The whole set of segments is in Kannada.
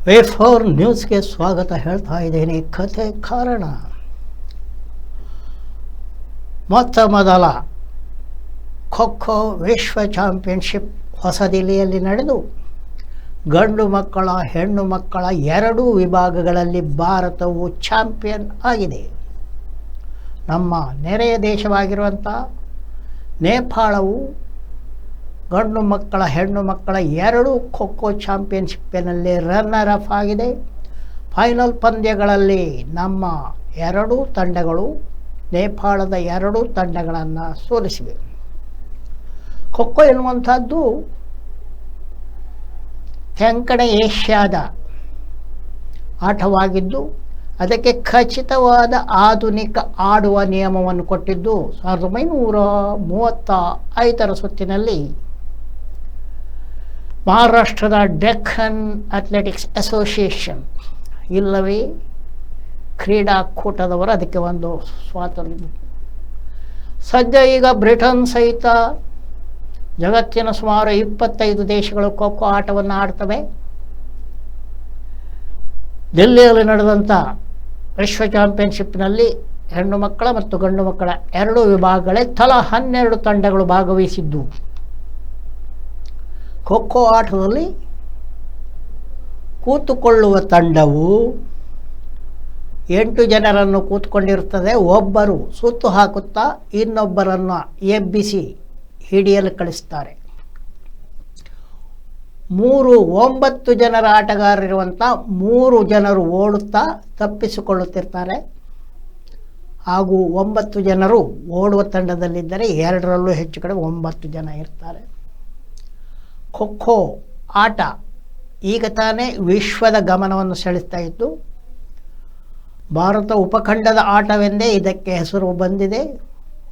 A4 ನ್ಯೂಸ್ಗೆ ಸ್ವಾಗತ ಹೇಳ್ತಾ ಇದ್ದೀನಿ. ಕಥೆ ಕಾರಣ ಮೊತ್ತ ಮೊದಲ ಖೋ ವಿಶ್ವ ಚಾಂಪಿಯನ್ಶಿಪ್ ಹೊಸದಿಲ್ಲಿಯಲ್ಲಿ ನಡೆದು ಗಂಡು ಮಕ್ಕಳ ಹೆಣ್ಣು ಮಕ್ಕಳ ಎರಡೂ ವಿಭಾಗಗಳಲ್ಲಿ ಭಾರತವು ಚಾಂಪಿಯನ್ ಆಗಿದೆ. ನಮ್ಮ ನೆರೆಯ ದೇಶವಾಗಿರುವಂಥ ನೇಪಾಳವು ಗಂಡು ಮಕ್ಕಳ ಹೆಣ್ಣು ಮಕ್ಕಳ ಎರಡೂ ಖೋ ಚಾಂಪಿಯನ್ಶಿಪ್ಪಿನಲ್ಲಿ ರನ್ನರ್ ಅಪ್ ಆಗಿದೆ. ಫೈನಲ್ ಪಂದ್ಯಗಳಲ್ಲಿ ನಮ್ಮ ಎರಡೂ ತಂಡಗಳು ನೇಪಾಳದ ಎರಡೂ ತಂಡಗಳನ್ನು ಸೋಲಿಸಿವೆ. ಖೋ ಎನ್ನುವಂಥದ್ದು ತೆಂಕಣ ಏಷ್ಯಾದ ಆಟವಾಗಿದ್ದು ಅದಕ್ಕೆ ಖಚಿತವಾದ ಆಧುನಿಕ ಆಡುವ ನಿಯಮವನ್ನು ಕೊಟ್ಟಿದ್ದು 1935 ಸುತ್ತಿನಲ್ಲಿ ಮಹಾರಾಷ್ಟ್ರದ ಡೆಕ್ಕನ್ ಅಥ್ಲೆಟಿಕ್ಸ್ ಅಸೋಸಿಯೇಷನ್ ಇಲ್ಲವೇ ಕ್ರೀಡಾಕೂಟದವರು ಅದಕ್ಕೆ ಒಂದು ಸ್ವಾತಂತ್ರ್ಯ. ಸದ್ಯ ಈಗ ಬ್ರಿಟನ್ ಸಹಿತ ಜಗತ್ತಿನ ಸುಮಾರು 25 ದೇಶಗಳು ಖೋ ಆಟವನ್ನು ಆಡ್ತವೆ. ದಿಲ್ಲಿಯಲ್ಲಿ ನಡೆದಂಥ ವಿಶ್ವ ಚಾಂಪಿಯನ್ಶಿಪ್ನಲ್ಲಿ ಹೆಣ್ಣು ಮಕ್ಕಳ ಮತ್ತು ಗಂಡು ಮಕ್ಕಳ ಎರಡೂ ವಿಭಾಗಗಳೇ ತಲಾ 12 ತಂಡಗಳು ಭಾಗವಹಿಸಿದ್ದು. ಖೋ ಆಟದಲ್ಲಿ ಕೂತುಕೊಳ್ಳುವ ತಂಡವು 8 ಜನರನ್ನು ಕೂತ್ಕೊಂಡಿರುತ್ತದೆ. ಒಬ್ಬರು ಸುತ್ತು ಹಾಕುತ್ತಾ ಇನ್ನೊಬ್ಬರನ್ನು ಎಬ್ಬಿಸಿ ಹಿಡಿಯಲು ಕಳಿಸ್ತಾರೆ. 9 ಜನರ ಆಟಗಾರರಿರುವಂಥ 3 ಜನರು ಓಡುತ್ತಾ ತಪ್ಪಿಸಿಕೊಳ್ಳುತ್ತಿರ್ತಾರೆ. ಹಾಗೂ 9 ಜನರು ಓಡುವ ತಂಡದಲ್ಲಿದ್ದರೆ 2ರಲ್ಲೂ ಹೆಚ್ಚು ಕಡೆ 9 ಜನ ಇರ್ತಾರೆ. ಖೋ ಆಟ ಈಗ ತಾನೇ ವಿಶ್ವದ ಗಮನವನ್ನು ಸೆಳೆಸ್ತಾ ಇತ್ತು. ಭಾರತ ಉಪಖಂಡದ ಆಟವೆಂದೇ ಇದಕ್ಕೆ ಹೆಸರು ಬಂದಿದೆ.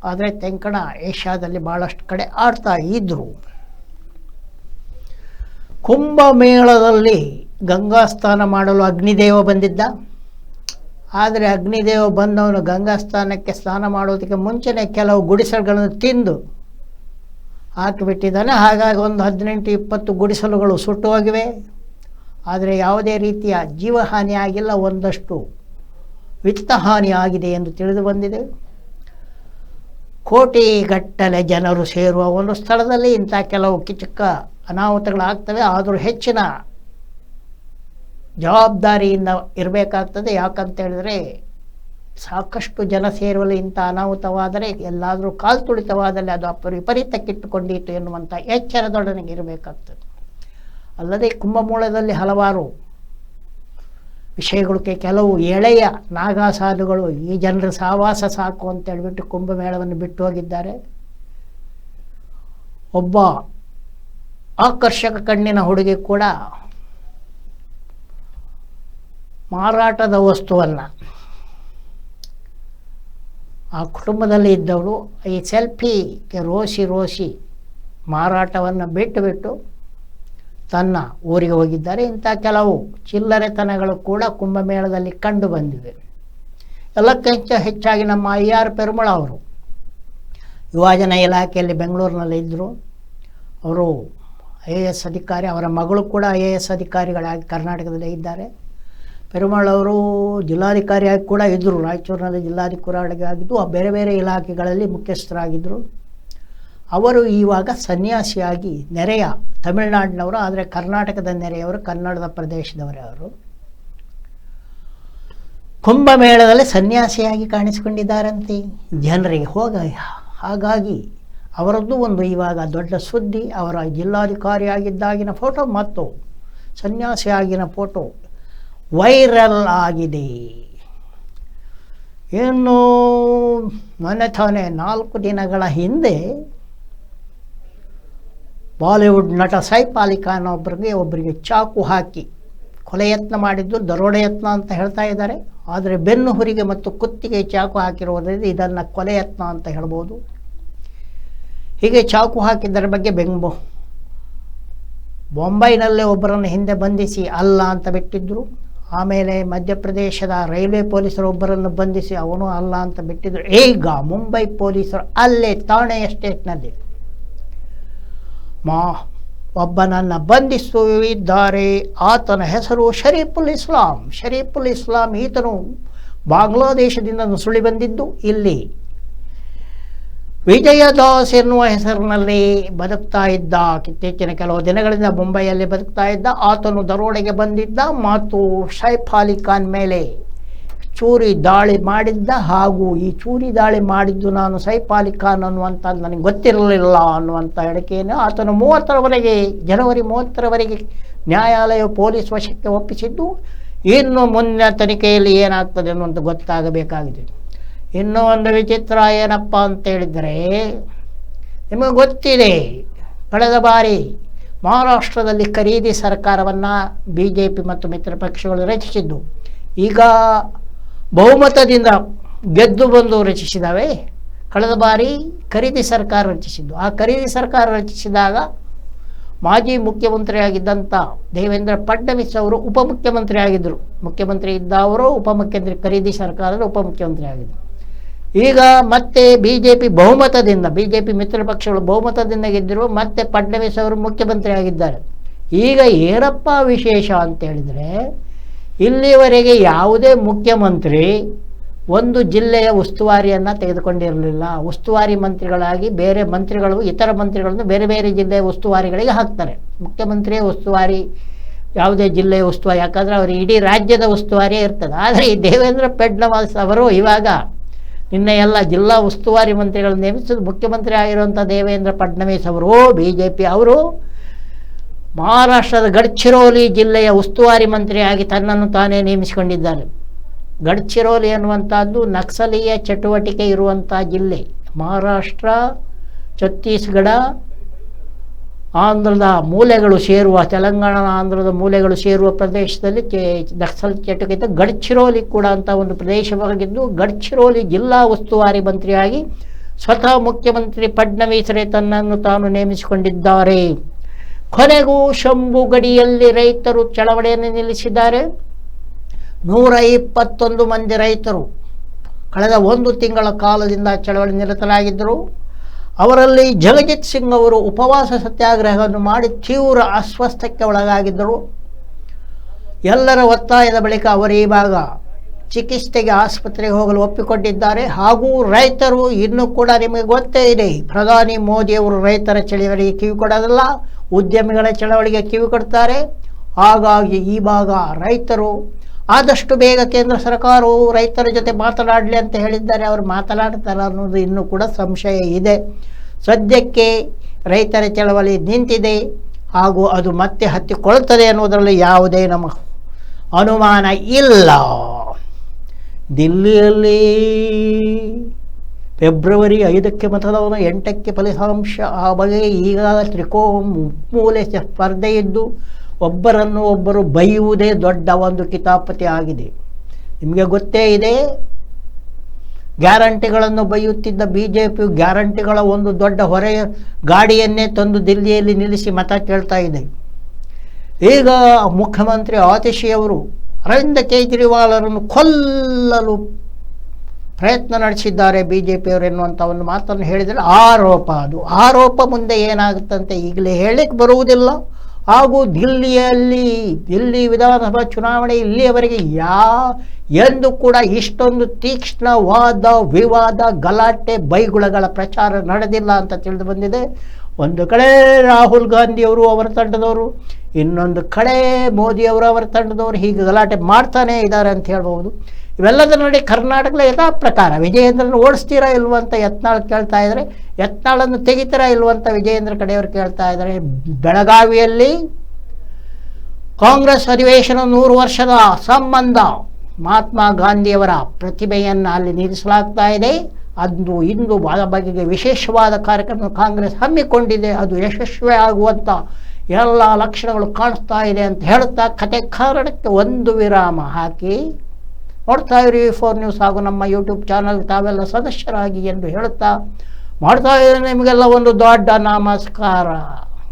ಆದರೆ ತೆಂಕಣ ಏಷ್ಯಾದಲ್ಲಿ ಭಾಳಷ್ಟು ಕಡೆ ಆಡ್ತಾ ಇದ್ದರು. ಕುಂಭಮೇಳದಲ್ಲಿ ಗಂಗಾ ಸ್ನಾನ ಮಾಡಲು ಅಗ್ನಿದೇವ ಬಂದಿದ್ದ. ಆದರೆ ಅಗ್ನಿದೇವ ಬಂದವನು ಗಂಗಾ ಸ್ನಾನಕ್ಕೆ ಸ್ನಾನ ಮಾಡೋದಕ್ಕೆ ಮುಂಚೆನೇ ಕೆಲವು ಗುಡಿಸಲುಗಳನ್ನು ತಿಂದು ಹಾಕಿಬಿಟ್ಟಿದ್ದಾನೆ. ಹಾಗಾಗಿ ಒಂದು 18-20 ಗುಡಿಸಲುಗಳು ಸುಟ್ಟು ಹೋಗಿವೆ. ಆದರೆ ಯಾವುದೇ ರೀತಿಯ ಜೀವಹಾನಿ ಆಗಿಲ್ಲ, ಒಂದಷ್ಟು ವಿತ್ತಹಾನಿ ಆಗಿದೆ ಎಂದು ತಿಳಿದು ಬಂದಿದೆ. ಕೋಟಿಗಟ್ಟಲೆ ಜನರು ಸೇರುವ ಒಂದು ಸ್ಥಳದಲ್ಲಿ ಇಂಥ ಕೆಲವು ಚಿಕ್ಕ ಅನಾಹುತಗಳಾಗ್ತವೆ. ಆದರೂ ಹೆಚ್ಚಿನ ಜವಾಬ್ದಾರಿಯಿಂದ ಇರಬೇಕಾಗ್ತದೆ. ಯಾಕಂತೇಳಿದರೆ ಸಾಕಷ್ಟು ಜನ ಸೇರುವಲ್ಲಿ ಇಂಥ ಅನಾಹುತವಾದರೆ ಎಲ್ಲಾದರೂ ಕಾಲು ತುಳಿತವಾದಲ್ಲಿ ಅದು ವಿಪರೀತಕ್ಕಿಟ್ಟುಕೊಂಡಿತು ಎನ್ನುವಂಥ ಎಚ್ಚರದೊಡನೆಗೆ ಇರಬೇಕಾಗ್ತದೆ. ಅಲ್ಲದೆ ಕುಂಭಮೇಳದಲ್ಲಿ ಹಲವಾರು ವಿಷಯಗಳಿಗೆ ಕೆಲವು ಎಳೆಯ ನಾಗಾಸಾಧುಗಳು ಈ ಜನರ ಸಹವಾಸ ಸಾಕು ಅಂತೇಳ್ಬಿಟ್ಟು ಕುಂಭಮೇಳವನ್ನು ಬಿಟ್ಟು ಹೋಗಿದ್ದಾರೆ. ಒಬ್ಬ ಆಕರ್ಷಕ ಕಣ್ಣಿನ ಹುಡುಗಿ ಕೂಡ ಮಾರಾಟದ ವಸ್ತುವನ್ನು ಆ ಕುಟುಂಬದಲ್ಲಿ ಇದ್ದವಳು ಈ ಸೆಲ್ಫಿಗೆ ರೋಸಿ ಮಾರಾಟವನ್ನು ಬಿಟ್ಟು ತನ್ನ ಊರಿಗೆ ಹೋಗಿದ್ದಾರೆ. ಇಂಥ ಕೆಲವು ಚಿಲ್ಲರೆತನಗಳು ಕೂಡ ಕುಂಭಮೇಳದಲ್ಲಿ ಕಂಡು ಬಂದಿವೆ. ಎಲ್ಲಕ್ಕಿಂತ ಹೆಚ್ಚಾಗಿ ನಮ್ಮ IR ಪೆರುಮಾಳ್ ಅವರು ಯುವಜನ ಇಲಾಖೆಯಲ್ಲಿ ಬೆಂಗಳೂರಿನಲ್ಲಿ ಇದ್ದರು. ಅವರು IAS ಅಧಿಕಾರಿ, ಅವರ ಮಗಳು ಕೂಡ IAS ಅಧಿಕಾರಿಗಳಾಗಿ ಕರ್ನಾಟಕದಲ್ಲೇ ಇದ್ದಾರೆ. ಪೆರುಮಾಳ್ ಅವರು ಜಿಲ್ಲಾಧಿಕಾರಿಯಾಗಿ ಕೂಡ ಇದ್ದರು. ರಾಯಚೂರಿನಲ್ಲಿ ಜಿಲ್ಲಾಧಿಕಾರಿ ಆಗಿದ್ದು ಬೇರೆ ಬೇರೆ ಇಲಾಖೆಗಳಲ್ಲಿ ಮುಖ್ಯಸ್ಥರಾಗಿದ್ದರು. ಅವರು ಇವಾಗ ಸನ್ಯಾಸಿಯಾಗಿ ನೆರೆಯ ತಮಿಳುನಾಡಿನವರು, ಆದರೆ ಕರ್ನಾಟಕದ ನೆರೆಯವರು, ಕನ್ನಡದ ಪ್ರದೇಶದವರೇ. ಅವರು ಕುಂಭಮೇಳದಲ್ಲಿ ಸನ್ಯಾಸಿಯಾಗಿ ಕಾಣಿಸಿಕೊಂಡಿದ್ದಾರಂತೆ ಜನರಿಗೆ ಹಾಗಾಗಿ ಅವರದ್ದು ಒಂದು ಇವಾಗ ದೊಡ್ಡ ಸುದ್ದಿ. ಅವರ ಜಿಲ್ಲಾಧಿಕಾರಿಯಾಗಿದ್ದಾಗಿನ ಫೋಟೋ ಮತ್ತು ಸನ್ಯಾಸಿಯಾಗಿನ ಫೋಟೋ ವೈರಲ್ ಆಗಿದೆ. ಇನ್ನು ಮೊನ್ನೆ ತಾನೇ 4 ದಿನಗಳ ಹಿಂದೆ ಬಾಲಿವುಡ್ ನಟ ಸೈಫ್ ಅಲಿ ಖಾನ್ ಒಬ್ಬರಿಗೆ ಚಾಕು ಹಾಕಿ ಕೊಲೆ ಯತ್ನ ಮಾಡಿದ್ದು ದರೋಡೆ ಯತ್ನ ಅಂತ ಹೇಳ್ತಾ ಇದ್ದಾರೆ. ಆದರೆ ಬೆನ್ನು ಹುರಿಗೆ ಮತ್ತು ಕುತ್ತಿಗೆ ಚಾಕು ಹಾಕಿರುವುದರಿಂದ ಇದನ್ನು ಕೊಲೆ ಯತ್ನ ಅಂತ ಹೇಳ್ಬೋದು. ಹೀಗೆ ಚಾಕು ಹಾಕಿದ್ದರ ಬಗ್ಗೆ ಬೊಂಬೈನಲ್ಲೇ ಒಬ್ಬರನ್ನು ಹಿಂದೆ ಬಂಧಿಸಿ ಅಲ್ಲ ಅಂತ ಬಿಟ್ಟಿದ್ದರು. ಆಮೇಲೆ ಮಧ್ಯಪ್ರದೇಶದ ರೈಲ್ವೆ ಪೊಲೀಸರು ಒಬ್ಬರನ್ನು ಬಂಧಿಸಿ ಅವನು ಅಲ್ಲ ಅಂತ ಬಿಟ್ಟಿದ್ದರು. ಈಗ ಮುಂಬೈ ಪೊಲೀಸರು ಅಲ್ಲೇ ಥಾಣೆ ಎಸ್ಟೇಟ್ನಲ್ಲಿ ಒಬ್ಬನನ್ನು ಬಂಧಿಸಿದ್ದಾರೆ. ಆತನ ಹೆಸರು ಶರೀಫುಲ್ ಇಸ್ಲಾಂ. ಶರೀಫುಲ್ ಇಸ್ಲಾಂ ಈತನು ಬಾಂಗ್ಲಾದೇಶದಿಂದ ನುಸುಳಿ ಬಂದಿದ್ದು ಇಲ್ಲಿ ವಿಜಯದಾಸ್ ಎನ್ನುವ ಹೆಸರಿನಲ್ಲಿ ಬದುಕ್ತಾ ಇದ್ದ. ಇತ್ತೀಚಿನ ಕೆಲವು ದಿನಗಳಿಂದ ಮುಂಬೈಯಲ್ಲಿ ಬದುಕ್ತಾ ಇದ್ದ. ಆತನು ದರೋಡೆಗೆ ಬಂದಿದ್ದ ಮತ್ತು ಸೈಫ್ ಅಲಿ ಖಾನ್ ಮೇಲೆ ಚೂರಿ ದಾಳಿ ಮಾಡಿದ್ದ. ಹಾಗೂ ಈ ಚೂರಿ ದಾಳಿ ಮಾಡಿದ್ದು ನಾನು ಸೈಫ್ ಅಲಿ ಖಾನ್ ಅನ್ನುವಂಥದ್ದು ನನಗೆ ಗೊತ್ತಿರಲಿಲ್ಲ ಅನ್ನುವಂಥ ಹೇಳಿಕೆಯನ್ನು ಆತನು ಜನವರಿ 30ರವರೆಗೆ ನ್ಯಾಯಾಲಯ ಪೊಲೀಸ್ ವಶಕ್ಕೆ ಒಪ್ಪಿಸಿದ್ದು. ಇನ್ನು ಮುಂದಿನ ತನಿಖೆಯಲ್ಲಿ ಏನಾಗ್ತದೆ ಅನ್ನುವಂಥ ಗೊತ್ತಾಗಬೇಕಾಗಿದೆ. ಇನ್ನೂ ಒಂದು ವಿಚಿತ್ರ ಏನಪ್ಪ ಅಂತೇಳಿದರೆ, ನಿಮಗೆ ಗೊತ್ತಿದೆ ಕಳೆದ ಬಾರಿ ಮಹಾರಾಷ್ಟ್ರದಲ್ಲಿ ಖರೀದಿ ಸರ್ಕಾರವನ್ನು BJP ಮತ್ತು ಮಿತ್ರ ಪಕ್ಷಗಳು ರಚಿಸಿದ್ದು. ಈಗ ಬಹುಮತದಿಂದ ಗೆದ್ದು ಬಂದು ರಚಿಸಿದಾವೆ. ಕಳೆದ ಬಾರಿ ಖರೀದಿ ಸರ್ಕಾರ ರಚಿಸಿದ್ದು. ಆ ಖರೀದಿ ಸರ್ಕಾರ ರಚಿಸಿದಾಗ ಮಾಜಿ ಮುಖ್ಯಮಂತ್ರಿಯಾಗಿದ್ದಂಥ ದೇವೇಂದ್ರ ಫಡ್ನವೀಸ್ ಅವರು ಉಪಮುಖ್ಯಮಂತ್ರಿ ಆಗಿದ್ದರು. ಮುಖ್ಯಮಂತ್ರಿ ಇದ್ದ ಅವರು ಉಪಮುಖ್ಯಮಂತ್ರಿ, ಖರೀದಿ ಸರ್ಕಾರದ ಉಪಮುಖ್ಯಮಂತ್ರಿ ಆಗಿದ್ದರು. ಈಗ ಮತ್ತೆ BJP ಮಿತ್ರ ಪಕ್ಷಗಳು ಬಹುಮತದಿಂದ ಗೆದ್ದರು. ಮತ್ತೆ ಫಡ್ನವೀಸ್ ಅವರು ಮುಖ್ಯಮಂತ್ರಿ ಆಗಿದ್ದಾರೆ. ಈಗ ಏನಪ್ಪ ವಿಶೇಷ ಅಂತೇಳಿದರೆ, ಇಲ್ಲಿವರೆಗೆ ಯಾವುದೇ ಮುಖ್ಯಮಂತ್ರಿ ಒಂದು ಜಿಲ್ಲೆಯ ಉಸ್ತುವಾರಿಯನ್ನು ತೆಗೆದುಕೊಂಡಿರಲಿಲ್ಲ. ಉಸ್ತುವಾರಿ ಮಂತ್ರಿಗಳಾಗಿ ಬೇರೆ ಮಂತ್ರಿಗಳು ಇತರ ಮಂತ್ರಿಗಳನ್ನು ಬೇರೆ ಬೇರೆ ಜಿಲ್ಲೆಯ ಉಸ್ತುವಾರಿಗಳಿಗೆ ಹಾಕ್ತಾರೆ. ಮುಖ್ಯಮಂತ್ರಿಯೇ ಉಸ್ತುವಾರಿ ಯಾವುದೇ ಜಿಲ್ಲೆಯ ಉಸ್ತುವಾರಿ, ಯಾಕಂದರೆ ಅವರು ಇಡೀ ರಾಜ್ಯದ ಉಸ್ತುವಾರಿಯೇ ಇರ್ತದೆ. ಆದರೆ ಈ ದೇವೇಂದ್ರ ಫಡ್ನವೀಸ್ ಅವರು ಇವಾಗ ನಿನ್ನೆ ಎಲ್ಲ ಜಿಲ್ಲಾ ಉಸ್ತುವಾರಿ ಮಂತ್ರಿಗಳನ್ನು ನೇಮಿಸಿದ್ದು. ಮುಖ್ಯಮಂತ್ರಿ ಆಗಿರುವಂಥ ದೇವೇಂದ್ರ ಫಡ್ನವೀಸ್ ಅವರು BJP ಅವರು ಮಹಾರಾಷ್ಟ್ರದ ಗಡ್ಚಿರೋಲಿ ಜಿಲ್ಲೆಯ ಉಸ್ತುವಾರಿ ಮಂತ್ರಿಯಾಗಿ ತನ್ನನ್ನು ತಾನೇ ನೇಮಿಸಿಕೊಂಡಿದ್ದಾರೆ. ಗಡ್ಚಿರೋಲಿ ಅನ್ನುವಂಥದ್ದು ನಕ್ಸಲೀಯ ಚಟುವಟಿಕೆ ಇರುವಂಥ ಜಿಲ್ಲೆ. ಮಹಾರಾಷ್ಟ್ರ, ಛತ್ತೀಸ್ಗಢ, ಆಂಧ್ರದ ಮೂಲೆಗಳು ಸೇರುವ, ತೆಲಂಗಾಣ ಆಂಧ್ರದ ಮೂಲೆಗಳು ಸೇರುವ ಪ್ರದೇಶದಲ್ಲಿ ನಕ್ಸಲ್ ಚಟುವಟಿಕೆ ಗಡ್ಚಿರೋಲಿ ಕೂಡ ಅಂತ ಒಂದು ಪ್ರದೇಶವಾಗಿದ್ದು, ಗಡ್ಚಿರೋಲಿ ಜಿಲ್ಲಾ ಉಸ್ತುವಾರಿ ಮಂತ್ರಿಯಾಗಿ ಸ್ವತಃ ಮುಖ್ಯಮಂತ್ರಿ ಫಡ್ನವೀಸರೇ ತನ್ನನ್ನು ತಾನು ನೇಮಿಸಿಕೊಂಡಿದ್ದಾರೆ. ಕೊನೆಗೂ ಶಂಭು ಗಡಿಯಲ್ಲಿ ರೈತರು ಚಳವಳಿಯನ್ನು ನಿಲ್ಲಿಸಿದ್ದಾರೆ. 121 ಮಂದಿ ರೈತರು ಕಳೆದ 1 ತಿಂಗಳ ಕಾಲದಿಂದ ಚಳವಳಿ ನಿರತರಾಗಿದ್ದರು. ಅವರಲ್ಲಿ ಜಗಜಿತ್ ಸಿಂಗ್ ಅವರು ಉಪವಾಸ ಸತ್ಯಾಗ್ರಹವನ್ನು ಮಾಡಿ ತೀವ್ರ ಅಸ್ವಸ್ಥಕ್ಕೆ ಒಳಗಾಗಿದ್ದರು. ಎಲ್ಲರ ಒತ್ತಾಯದ ಬಳಿಕ ಅವರು ಇವಾಗ ಚಿಕಿತ್ಸೆಗೆ ಆಸ್ಪತ್ರೆಗೆ ಹೋಗಲು ಒಪ್ಪಿಕೊಂಡಿದ್ದಾರೆ. ಹಾಗೂ ರೈತರು ಇನ್ನೂ ಕೂಡ ನಿಮಗೆ ಗೊತ್ತೇ ಇದೆ, ಪ್ರಧಾನಿ ಮೋದಿಯವರು ರೈತರ ಚಳವಳಿಗೆ ಕಿವಿ ಕೊಡೋದಿಲ್ಲ, ಉದ್ಯಮಿಗಳ ಚಳವಳಿಗೆ ಕಿವಿ ಕೊಡ್ತಾರೆ. ಹಾಗಾಗಿ ಈ ಭಾಗ ರೈತರು ಆದಷ್ಟು ಬೇಗ ಕೇಂದ್ರ ಸರ್ಕಾರವು ರೈತರ ಜೊತೆ ಮಾತನಾಡಲಿ ಅಂತ ಹೇಳಿದ್ದಾರೆ. ಅವರು ಮಾತನಾಡ್ತಾರೆ ಅನ್ನೋದು ಇನ್ನೂ ಕೂಡ ಸಂಶಯ ಇದೆ. ಸದ್ಯಕ್ಕೆ ರೈತರ ಚಳವಳಿ ನಿಂತಿದೆ ಹಾಗೂ ಅದು ಮತ್ತೆ ಹತ್ತಿಕೊಳ್ಳುತ್ತದೆ ಅನ್ನೋದರಲ್ಲಿ ಯಾವುದೇ ನಮ್ಮ ಅನುಮಾನ ಇಲ್ಲ. ದಿಲ್ಲಿಯಲ್ಲಿ ಫೆಬ್ರವರಿ 5ಕ್ಕೆ ಮತದಾನ, 8ಕ್ಕೆ ಫಲಿತಾಂಶ. ಆ ಬಗೆಗೆ ಈಗ ಮೂಲೆ ಸ್ಪರ್ಧೆ ಇದ್ದು ಒಬ್ಬರನ್ನು ಒಬ್ಬರು ಬೈಯುವುದೇ ದೊಡ್ಡ ಒಂದು ಕಿತಾಪತಿ ಆಗಿದೆ. ನಿಮಗೆ ಗೊತ್ತೇ ಇದೆ, ಗ್ಯಾರಂಟಿಗಳನ್ನು ಬೈಯುತ್ತಿದ್ದ BJP ಗ್ಯಾರಂಟಿಗಳ ಒಂದು ದೊಡ್ಡ ಹೊರೆ ಗಾಡಿಯನ್ನೇ ತಂದು ದಿಲ್ಲಿಯಲ್ಲಿ ನಿಲ್ಲಿಸಿ ಮತ ಕೇಳ್ತಾ ಇದೆ. ಈಗ ಮುಖ್ಯಮಂತ್ರಿ ಆತಿಶಿಯವರು ಅರವಿಂದ ಕೇಜ್ರಿವಾಲರನ್ನು ಕೊಲ್ಲಲು ಪ್ರಯತ್ನ ನಡೆಸಿದ್ದಾರೆ BJPಯವರು ಎನ್ನುವಂಥ ಒಂದು ಮಾತನ್ನು ಹೇಳಿದರೆ ಆರೋಪ. ಅದು ಆರೋಪ ಮುಂದೆ ಏನಾಗುತ್ತಂತೆ ಈಗಲೇ ಹೇಳಲಿಕ್ಕೆ ಬರುವುದಿಲ್ಲ. ಹಾಗೂ ದಿಲ್ಲಿ ವಿಧಾನಸಭಾ ಚುನಾವಣೆ ಇಲ್ಲಿಯವರೆಗೆ ಎಂದು ಕೂಡ ಇಷ್ಟೊಂದು ತೀಕ್ಷ್ಣವಾದ ವಿವಾದ, ಗಲಾಟೆ, ಬೈಗುಳಗಳ ಪ್ರಚಾರ ನಡೆದಿಲ್ಲ ಅಂತ ತಿಳಿದು ಬಂದಿದೆ. ಒಂದು ಕಡೆ ರಾಹುಲ್ ಗಾಂಧಿಯವರು ಅವರ ತಂಡದವರು, ಇನ್ನೊಂದು ಕಡೆ ಮೋದಿಯವರು ಅವರ ತಂಡದವರು ಹೀಗೆ ಗಲಾಟೆ ಮಾಡ್ತಾನೇ ಇದ್ದಾರೆ ಅಂತ ಹೇಳ್ಬೋದು. ಇವೆಲ್ಲದರ ನೋಡಿ ಕರ್ನಾಟಕದ ಯಥಾ ಪ್ರಕಾರ ವಿಜಯೇಂದ್ರನ ಓಡಿಸ್ತೀರಾ ಇಲ್ವಂತ ಯತ್ನಾಳ್ ಕೇಳ್ತಾ ಇದ್ದಾರೆ, ಯತ್ನಾಳನ್ನು ತೆಗಿತೀರಾ ಇಲ್ವಂತ ವಿಜಯೇಂದ್ರ ಕಡೆಯವರು ಕೇಳ್ತಾ ಇದ್ದಾರೆ. ಬೆಳಗಾವಿಯಲ್ಲಿ ಕಾಂಗ್ರೆಸ್ ಅಧಿವೇಶನ 100 ವರ್ಷದ ಸಂಬಂಧ ಮಹಾತ್ಮ ಗಾಂಧಿಯವರ ಪ್ರತಿಮೆಯನ್ನು ಅಲ್ಲಿ ನಿಲ್ಲಿಸಲಾಗ್ತಾ ಇದೆ. ಅದು ಇಂದು ಬಗೆಗೆ ವಿಶೇಷವಾದ ಕಾರ್ಯಕ್ರಮ ಕಾಂಗ್ರೆಸ್ ಹಮ್ಮಿಕೊಂಡಿದೆ. ಅದು ಯಶಸ್ವಿ ಆಗುವಂಥ ಎಲ್ಲ ಲಕ್ಷಣಗಳು ಕಾಣಿಸ್ತಾ ಇದೆ ಅಂತ ಹೇಳುತ್ತಾ ಕತೆ ಕಾರಣಕ್ಕೆ ಒಂದು ವಿರಾಮ ಹಾಕಿ ನೋಡ್ತಾ ಇರಿ V4 ನ್ಯೂಸ್ ಹಾಗೂ ನಮ್ಮ ಯೂಟ್ಯೂಬ್ ಚಾನಲ್ ತಾವೆಲ್ಲ ಸದಸ್ಯರಾಗಿ ಎಂದು ಹೇಳುತ್ತಾ ಮಾಡ್ತಾ ಇದ್ದಾರೆ. ನಿಮಗೆಲ್ಲ ಒಂದು ದೊಡ್ಡ ನಮಸ್ಕಾರ.